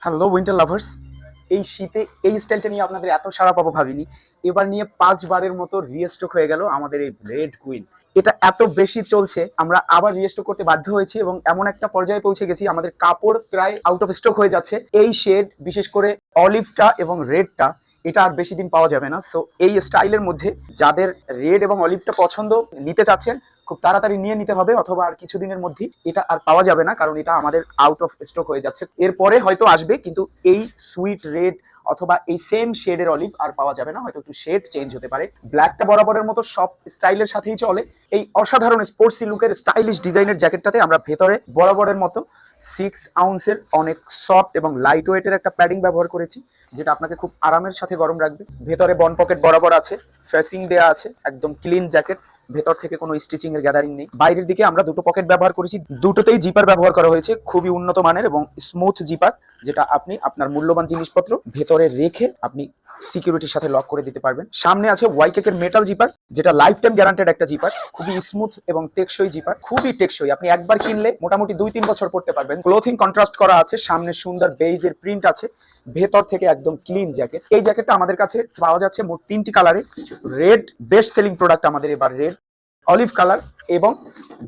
Hello winter lovers, এই শীতে এই স্টাইলটা নিয়ে আপনাদের এত সাড়া পাবো ভাবিনি। এবার নিয়ে 5 বারের মতো রিস্টক হয়ে গেল আমাদের এই রেড কুইন। এটা এত বেশি চলছে, আমরা আবার রিস্টক করতে বাধ্য হয়েছি এবং এমন একটা পর্যায়ে পৌঁছে গেছি আমাদের কাপড় প্রায় আউট অফ স্টক হয়ে যাচ্ছে। এই শেড, বিশেষ করে অলিভটা এবং রেডটা, এটা আর বেশি দিন পাওয়া যাবে না। সো এই স্টাইলের মধ্যে যাদের রেড এবং অলিভটা পছন্দ, নিতে চাচ্ছেন, খুব তাড়াতাড়ি নিয়ে নিতে হবে, অথবা আর কিছুদিনের মধ্যেই এটা আর পাওয়া যাবে না, কারণ এটা আমাদের আউট অফ স্টক হয়ে যাচ্ছে। এরপরে হয়তো আসবে, কিন্তু এই সুইট রেড অথবা এই সেম শেডের অলিভ আর পাওয়া যাবে না, হয়তো একটু শেড চেঞ্জ হতে পারে। ব্ল্যাকটা বরাবরের মতো সব স্টাইলের সাথেই চলে। এই অসাধারণ স্পোর্টসি লুকের স্টাইলিশ ডিজাইনের জ্যাকেটটাতে আমরা ভেতরে বরাবরের মতো 6 আউন্সের অনেক সফট এবং লাইট ওয়েটের একটা প্যাডিং ব্যবহার করেছি, যেটা আপনাকে খুব আরামের সাথে গরম রাখবে। ভেতরে বন পকেট বরাবর আছে, ফেসিং দেয়া আছে, একদম ক্লিন জ্যাকেট, ভেতর থেকে কোনো স্টিচিং এর গ্যাদারিং নেই। বাইরের দিকে আমরা দুটো পকেট ব্যবহার করেছি, দুটোতেই জিপার ব্যবহার করা হয়েছে, খুবই উন্নত মানের এবং স্মুথ জিপার, যেটা আপনি আপনার মূল্যবান জিনিসপত্র ভেতরে রেখে আপনি সিকিউরিটির সাথে লক করে দিতে পারবেন। সামনে আছে ওয়াইকেকের মেটাল জিপার, যেটা লাইফ টাইম গ্যারান্টেড একটা জিপার, খুবই স্মুথ এবং টেকসই জিপার, খুবই টেকসই। আপনি একবার কিনলে মোটামুটি 2-3 বছর পড়তে পারবেন। ক্লোথিং কন্ট্রাস্ট করা আছে, সামনে সুন্দর বেইজের প্রিন্ট আছে, ভেতর থেকে একদম ক্লিন জ্যাকেট। এই জ্যাকেটটা আমাদের কাছে পাওয়া যাচ্ছে মোট 3টি কালারে। রেড বেস্ট সেলিং প্রোডাক্ট আমাদের এবার, রেড, অলিভ কালার এবং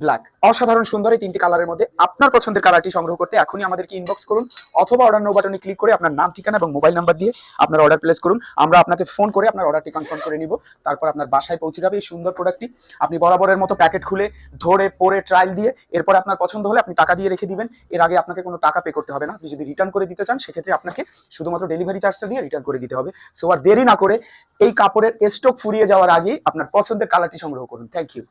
ব্ল্যাক। অসাধারণ সুন্দর এই 3টি কালারের মধ্যে আপনার পছন্দের কালারটি সংগ্রহ করতে এখনই আমাদেরকে ইনবক্স করুন, অথবা অর্ডার নাও বাটনে ক্লিক করে আপনার নাম, ঠিকানা এবং মোবাইল নাম্বার দিয়ে আপনার অর্ডার প্লেস করুন। আমরা আপনাকে ফোন করে আপনার অর্ডারটি কনফার্ম করে নিব, তারপর আপনার বাসায় পৌঁছে যাবে এই সুন্দর প্রোডাক্টটি। আপনি বরাবরের মতো প্যাকেট খুলে ধরে পরে ট্রায়াল দিয়ে, এরপর আপনার পছন্দ হলে আপনি টাকা দিয়ে রেখে দিবেন। এর আগে আপনাকে কোনো টাকা পে করতে হবে না। আপনি যদি রিটার্ন করে দিতে চান, সেক্ষেত্রে আপনাকে শুধুমাত্র ডেলিভারি চার্জটা দিয়ে রিটার্ন করে দিতে হবে। সো আর দেরি না করে এই কাপড়ের স্টক ফুরিয়ে যাওয়ার আগে আপনার পছন্দের কালারটি সংগ্রহ করুন। Thank you.